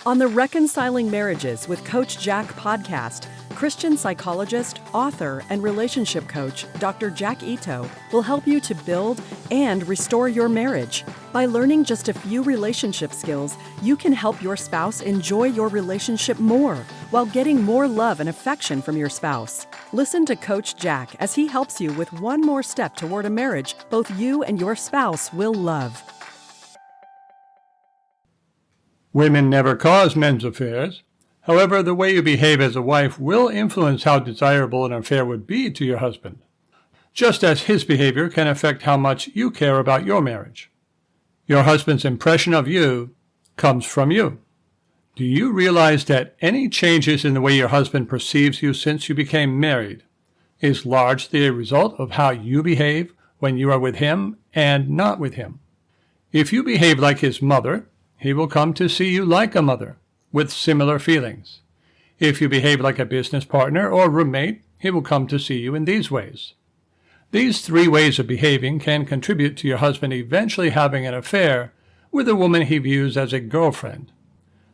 On the Reconciling Marriages with Coach Jack podcast, Christian psychologist, author, and relationship coach Dr. Jack Ito will help you to build and restore your marriage. By learning just a few relationship skills, you can help your spouse enjoy your relationship more while getting more love and affection from your spouse. Listen to Coach Jack as he helps you with one more step toward a marriage both you and your spouse will love. Women never cause men's affairs. However, the way you behave as a wife will influence how desirable an affair would be to your husband, just as his behavior can affect how much you care about your marriage. Your husband's impression of you comes from you. Do you realize that any changes in the way your husband perceives you since you became married is largely a result of how you behave when you are with him and not with him? If you behave like his mother, he will come to see you like a mother, with similar feelings. If you behave like a business partner or roommate, he will come to see you in these ways. These three ways of behaving can contribute to your husband eventually having an affair with a woman he views as a girlfriend.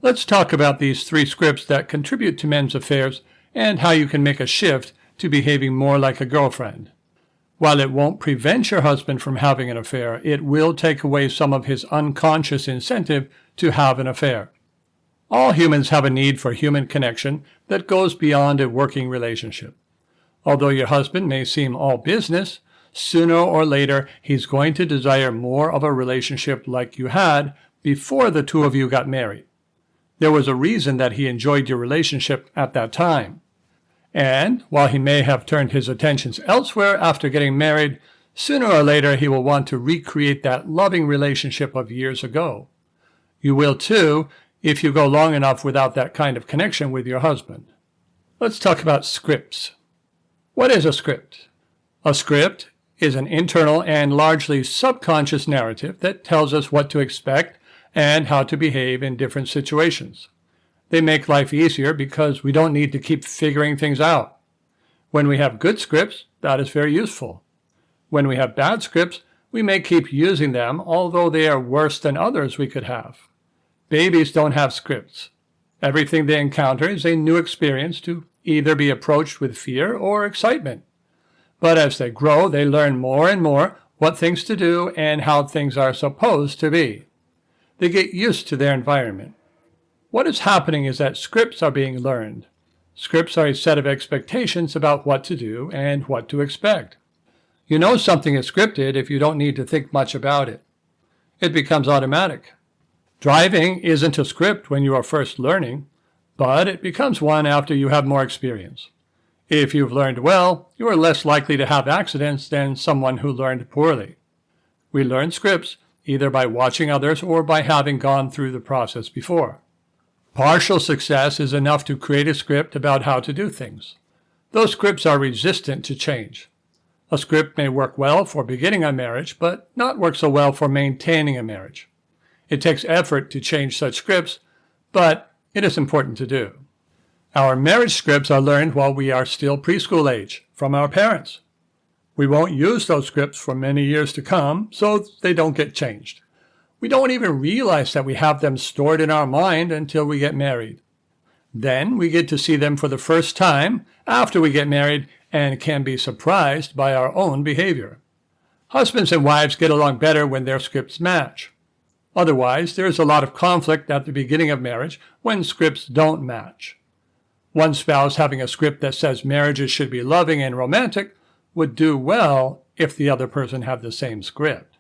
Let's talk about these three scripts that contribute to men's affairs and how you can make a shift to behaving more like a girlfriend. While it won't prevent your husband from having an affair, it will take away some of his unconscious incentive to have an affair. All humans have a need for human connection that goes beyond a working relationship. Although your husband may seem all business, sooner or later he's going to desire more of a relationship like you had before the two of you got married. There was a reason that he enjoyed your relationship at that time. And while he may have turned his attentions elsewhere after getting married, sooner or later he will want to recreate that loving relationship of years ago. You will too if you go long enough without that kind of connection with your husband. Let's talk about scripts. What is a script? A script is an internal and largely subconscious narrative that tells us what to expect and how to behave in different situations. They make life easier because we don't need to keep figuring things out. When we have good scripts, that is very useful. When we have bad scripts, we may keep using them, although they are worse than others we could have. Babies don't have scripts. Everything they encounter is a new experience to either be approached with fear or excitement. But as they grow, they learn more and more what things to do and how things are supposed to be. They get used to their environment. What is happening is that scripts are being learned. Scripts are a set of expectations about what to do and what to expect. You know something is scripted if you don't need to think much about it. It becomes automatic. Driving isn't a script when you are first learning, but it becomes one after you have more experience. If you've learned well, you are less likely to have accidents than someone who learned poorly. We learn scripts either by watching others or by having gone through the process before. Partial success is enough to create a script about how to do things. Those scripts are resistant to change. A script may work well for beginning a marriage, but not work so well for maintaining a marriage. It takes effort to change such scripts, but it is important to do. Our marriage scripts are learned while we are still preschool age, from our parents. We won't use those scripts for many years to come, so they don't get changed. We don't even realize that we have them stored in our mind until we get married. Then we get to see them for the first time after we get married and can be surprised by our own behavior. Husbands and wives get along better when their scripts match. Otherwise, there is a lot of conflict at the beginning of marriage when scripts don't match. One spouse having a script that says marriages should be loving and romantic would do well if the other person had the same script.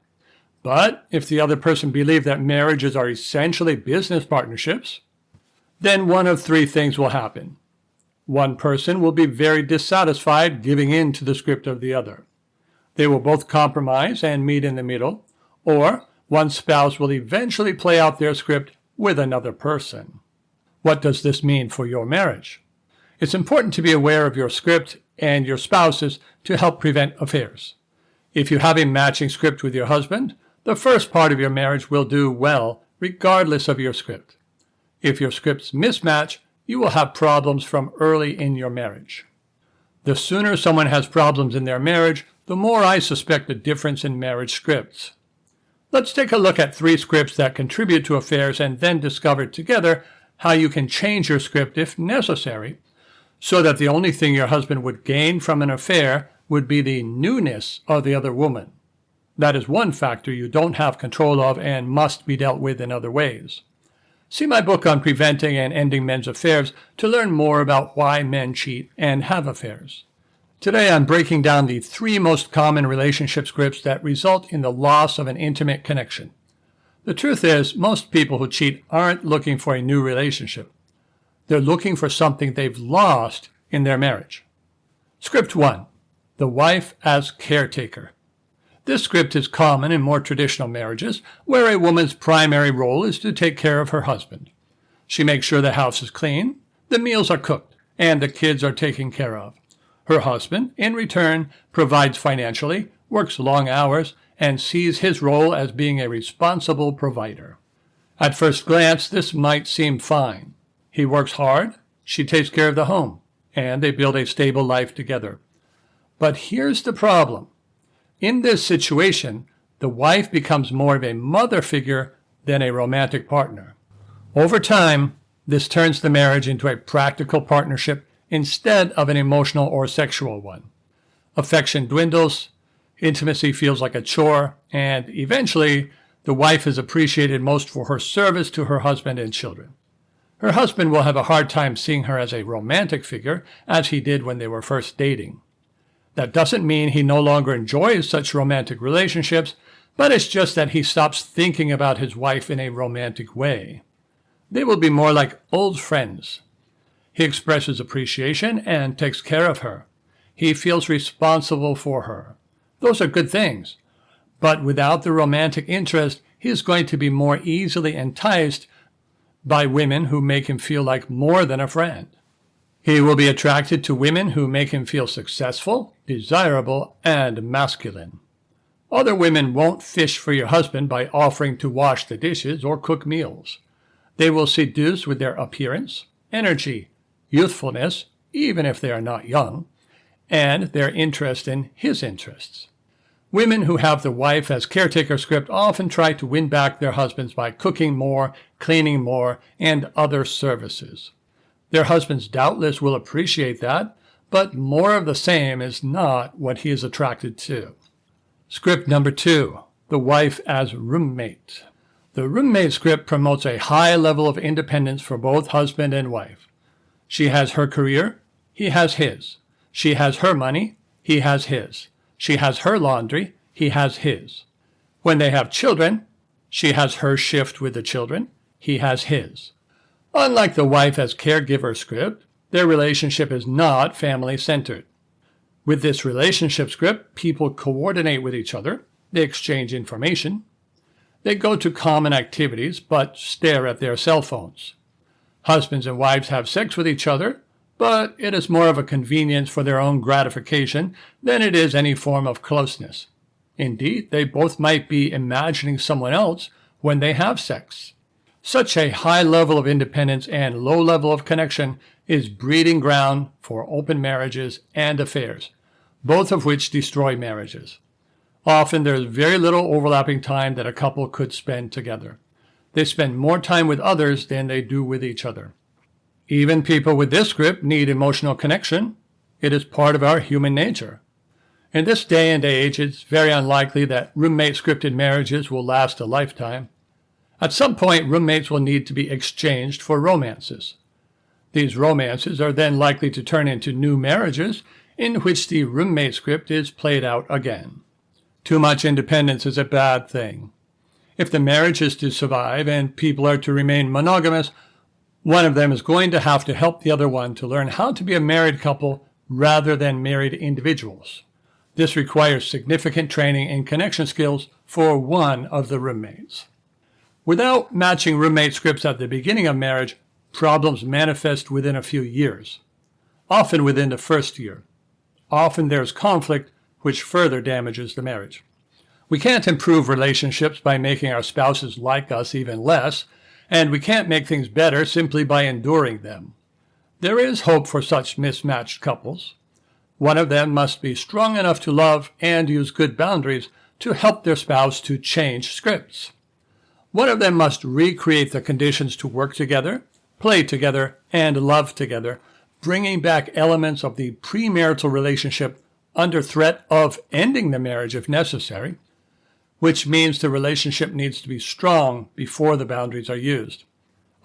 But if the other person believed that marriages are essentially business partnerships, then one of three things will happen. One person will be very dissatisfied giving in to the script of the other. They will both compromise and meet in the middle, or one spouse will eventually play out their script with another person. What does this mean for your marriage? It's important to be aware of your script and your spouse's to help prevent affairs. If you have a matching script with your husband, the first part of your marriage will do well regardless of your script. If your scripts mismatch, you will have problems from early in your marriage. The sooner someone has problems in their marriage, the more I suspect a difference in marriage scripts. Let's take a look at three scripts that contribute to affairs and then discover together how you can change your script if necessary, so that the only thing your husband would gain from an affair would be the newness of the other woman. That is one factor you don't have control of and must be dealt with in other ways. See my book on preventing and ending men's affairs to learn more about why men cheat and have affairs. Today I'm breaking down the 3 most common relationship scripts that result in the loss of an intimate connection. The truth is, most people who cheat aren't looking for a new relationship. They're looking for something they've lost in their marriage. Script 1. The wife as caretaker. This script is common in more traditional marriages, where a woman's primary role is to take care of her husband. She makes sure the house is clean, the meals are cooked, and the kids are taken care of. Her husband, in return, provides financially, works long hours, and sees his role as being a responsible provider. At first glance, this might seem fine. He works hard, she takes care of the home, and they build a stable life together. But here's the problem. In this situation, the wife becomes more of a mother figure than a romantic partner. Over time, this turns the marriage into a practical partnership instead of an emotional or sexual one. Affection dwindles, intimacy feels like a chore, and eventually, the wife is appreciated most for her service to her husband and children. Her husband will have a hard time seeing her as a romantic figure, as he did when they were first dating. That doesn't mean he no longer enjoys such romantic relationships, but it's just that he stops thinking about his wife in a romantic way. They will be more like old friends. He expresses appreciation and takes care of her. He feels responsible for her. Those are good things. But without the romantic interest, he is going to be more easily enticed by women who make him feel like more than a friend. He will be attracted to women who make him feel successful, desirable, and masculine. Other women won't fish for your husband by offering to wash the dishes or cook meals. They will seduce with their appearance, energy, youthfulness, even if they are not young, and their interest in his interests. Women who have the wife as caretaker script often try to win back their husbands by cooking more, cleaning more, and other services. Their husbands doubtless will appreciate that, but more of the same is not what he is attracted to. Script number 2, the wife as roommate. The roommate script promotes a high level of independence for both husband and wife. She has her career, he has his. She has her money, he has his. She has her laundry, he has his. When they have children, she has her shift with the children, he has his. Unlike the wife as caregiver script, their relationship is not family-centered. With this relationship script, people coordinate with each other, they exchange information, they go to common activities but stare at their cell phones. Husbands and wives have sex with each other, but it is more of a convenience for their own gratification than it is any form of closeness. Indeed, they both might be imagining someone else when they have sex. Such a high level of independence and low level of connection is breeding ground for open marriages and affairs, both of which destroy marriages. Often there is very little overlapping time that a couple could spend together. They spend more time with others than they do with each other. Even people with this script need emotional connection. It is part of our human nature. In this day and age, it's very unlikely that roommate-scripted marriages will last a lifetime. At some point, roommates will need to be exchanged for romances. These romances are then likely to turn into new marriages in which the roommate script is played out again. Too much independence is a bad thing. If the marriage is to survive and people are to remain monogamous, one of them is going to have to help the other one to learn how to be a married couple rather than married individuals. This requires significant training and connection skills for one of the roommates. Without matching roommate scripts at the beginning of marriage, problems manifest within a few years, often within the first year. Often there's conflict which further damages the marriage. We can't improve relationships by making our spouses like us even less, and we can't make things better simply by enduring them. There is hope for such mismatched couples. One of them must be strong enough to love and use good boundaries to help their spouse to change scripts. One of them must recreate the conditions to work together, play together, and love together, bringing back elements of the premarital relationship under threat of ending the marriage if necessary, which means the relationship needs to be strong before the boundaries are used.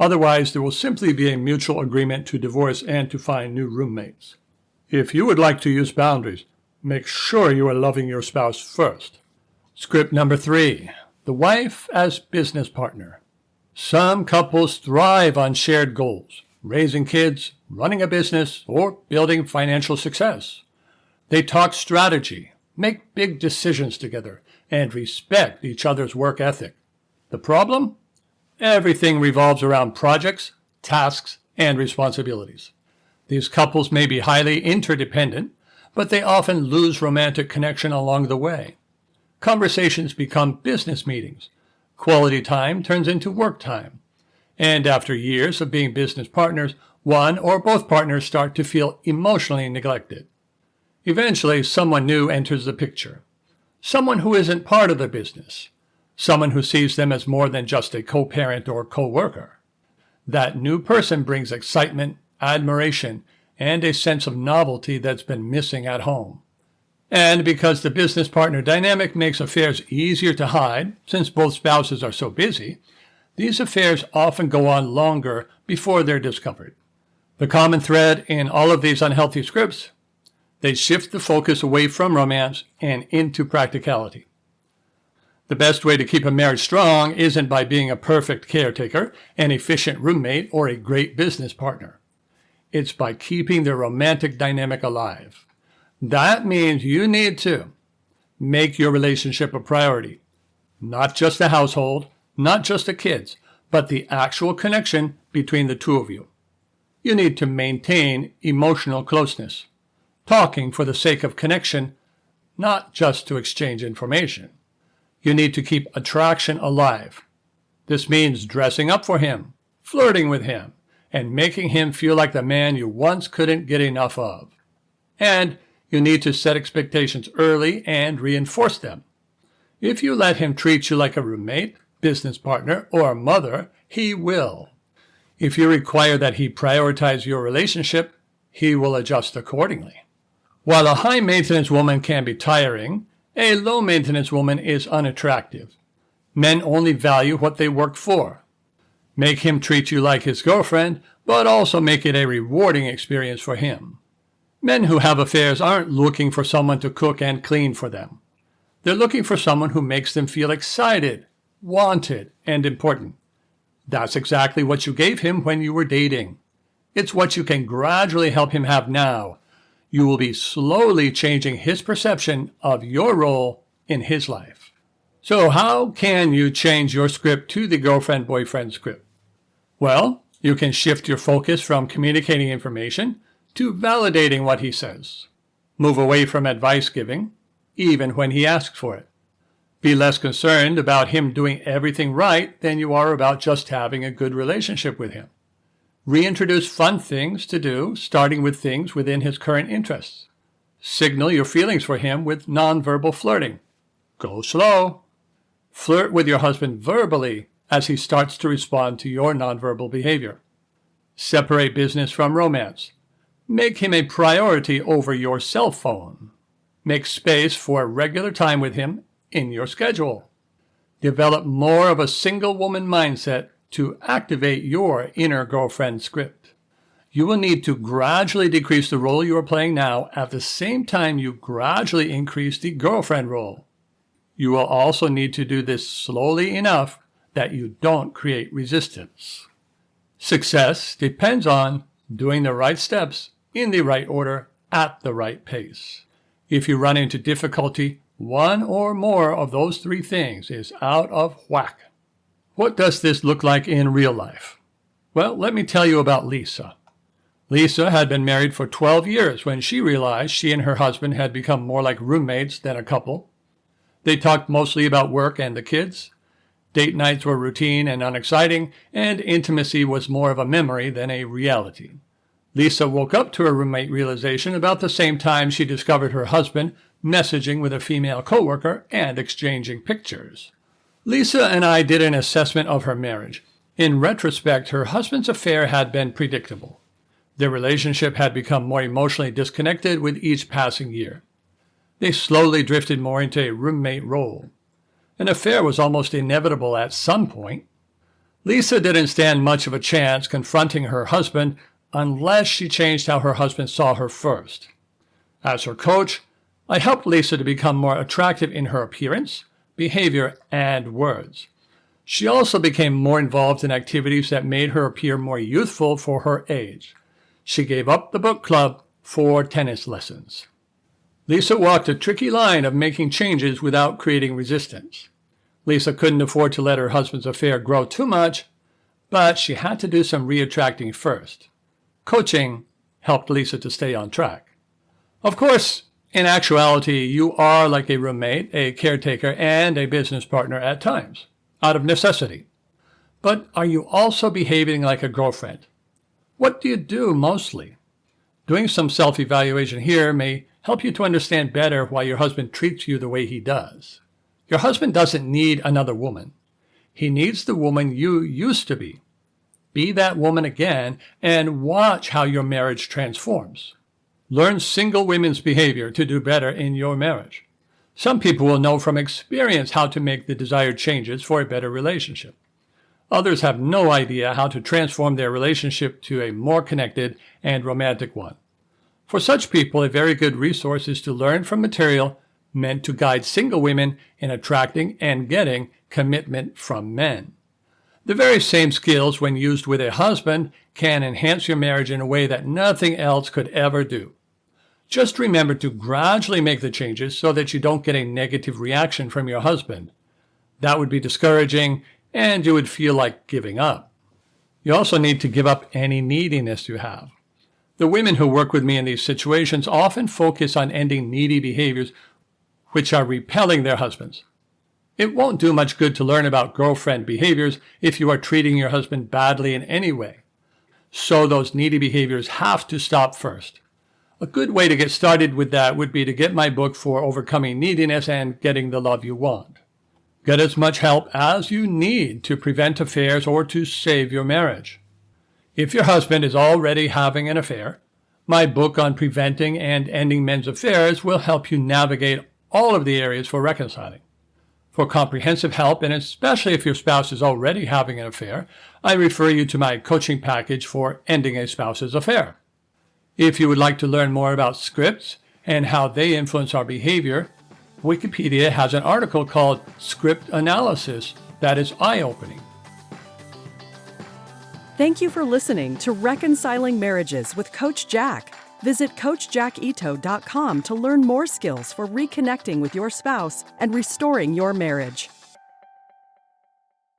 Otherwise, there will simply be a mutual agreement to divorce and to find new roommates. If you would like to use boundaries, make sure you are loving your spouse first. Script number 3, the wife as business partner. Some couples thrive on shared goals, raising kids, running a business, or building financial success. They talk strategy, make big decisions together, and respect each other's work ethic. The problem? Everything revolves around projects, tasks, and responsibilities. These couples may be highly interdependent, but they often lose romantic connection along the way. Conversations become business meetings. Quality time turns into work time. And after years of being business partners, one or both partners start to feel emotionally neglected. Eventually, someone new enters the picture. Someone who isn't part of the business. Someone who sees them as more than just a co-parent or co-worker. That new person brings excitement, admiration, and a sense of novelty that's been missing at home. And because the business partner dynamic makes affairs easier to hide, since both spouses are so busy, these affairs often go on longer before they're discovered. The common thread in all of these unhealthy scripts, they shift the focus away from romance and into practicality. The best way to keep a marriage strong isn't by being a perfect caretaker, an efficient roommate, or a great business partner. It's by keeping the romantic dynamic alive. That means you need to make your relationship a priority. Not just the household, not just the kids, but the actual connection between the two of you. You need to maintain emotional closeness, talking for the sake of connection, not just to exchange information. You need to keep attraction alive. This means dressing up for him, flirting with him, and making him feel like the man you once couldn't get enough of. And you need to set expectations early and reinforce them. If you let him treat you like a roommate, business partner, or a mother, he will. If you require that he prioritize your relationship, he will adjust accordingly. While a high-maintenance woman can be tiring, a low-maintenance woman is unattractive. Men only value what they work for. Make him treat you like his girlfriend, but also make it a rewarding experience for him. Men who have affairs aren't looking for someone to cook and clean for them. They're looking for someone who makes them feel excited, wanted, and important. That's exactly what you gave him when you were dating. It's what you can gradually help him have now. You will be slowly changing his perception of your role in his life. So how can you change your script to the girlfriend-boyfriend script? Well, you can shift your focus from communicating information to validating what he says. Move away from advice giving, even when he asks for it. Be less concerned about him doing everything right than you are about just having a good relationship with him. Reintroduce fun things to do, starting with things within his current interests. Signal your feelings for him with nonverbal flirting. Go slow. Flirt with your husband verbally as he starts to respond to your nonverbal behavior. Separate business from romance. Make him a priority over your cell phone. Make space for regular time with him in your schedule. Develop more of a single woman mindset to activate your inner girlfriend script. You will need to gradually decrease the role you are playing now at the same time you gradually increase the girlfriend role. You will also need to do this slowly enough that you don't create resistance. Success depends on doing the right steps in the right order at the right pace. If you run into difficulty, one or more of those 3 things is out of whack. What does this look like in real life? Well, let me tell you about Lisa. Lisa had been married for 12 years when she realized she and her husband had become more like roommates than a couple. They talked mostly about work and the kids. Date nights were routine and unexciting, and intimacy was more of a memory than a reality. Lisa woke up to her roommate realization about the same time she discovered her husband messaging with a female coworker and exchanging pictures. Lisa and I did an assessment of her marriage, In retrospect, her husband's affair had been predictable. Their relationship had become more emotionally disconnected with each passing year. They slowly drifted more into a roommate role. An affair was almost inevitable at some point. Lisa didn't stand much of a chance confronting her husband unless she changed how her husband saw her first. As her coach, I helped Lisa to become more attractive in her appearance, behavior, and words. She also became more involved in activities that made her appear more youthful for her age. She gave up the book club for tennis lessons. Lisa walked a tricky line of making changes without creating resistance. Lisa couldn't afford to let her husband's affair grow too much, but she had to do some re-attracting first. Coaching helped Lisa to stay on track. Of course, in actuality, you are like a roommate, a caretaker, and a business partner at times, out of necessity. But are you also behaving like a girlfriend? What do you do mostly? Doing some self-evaluation here may help you to understand better why your husband treats you the way he does. Your husband doesn't need another woman. He needs the woman you used to be. Be that woman again and watch how your marriage transforms. Learn single women's behavior to do better in your marriage. Some people will know from experience how to make the desired changes for a better relationship. Others have no idea how to transform their relationship to a more connected and romantic one. For such people, a very good resource is to learn from material meant to guide single women in attracting and getting commitment from men. The very same skills, when used with a husband, can enhance your marriage in a way that nothing else could ever do. Just remember to gradually make the changes so that you don't get a negative reaction from your husband. That would be discouraging, and you would feel like giving up. You also need to give up any neediness you have. The women who work with me in these situations often focus on ending needy behaviors which are repelling their husbands. It won't do much good to learn about girlfriend behaviors if you are treating your husband badly in any way. So those needy behaviors have to stop first. A good way to get started with that would be to get my book for overcoming neediness and getting the love you want. Get as much help as you need to prevent affairs or to save your marriage. If your husband is already having an affair, my book on preventing and ending men's affairs will help you navigate all of the areas for reconciling. For comprehensive help, and especially if your spouse is already having an affair, I refer you to my coaching package for ending a spouse's affair. If you would like to learn more about scripts and how they influence our behavior, Wikipedia has an article called Script Analysis that is eye-opening. Thank you for listening to Reconciling Marriages with Coach Jack. Visit CoachJackIto.com to learn more skills for reconnecting with your spouse and restoring your marriage.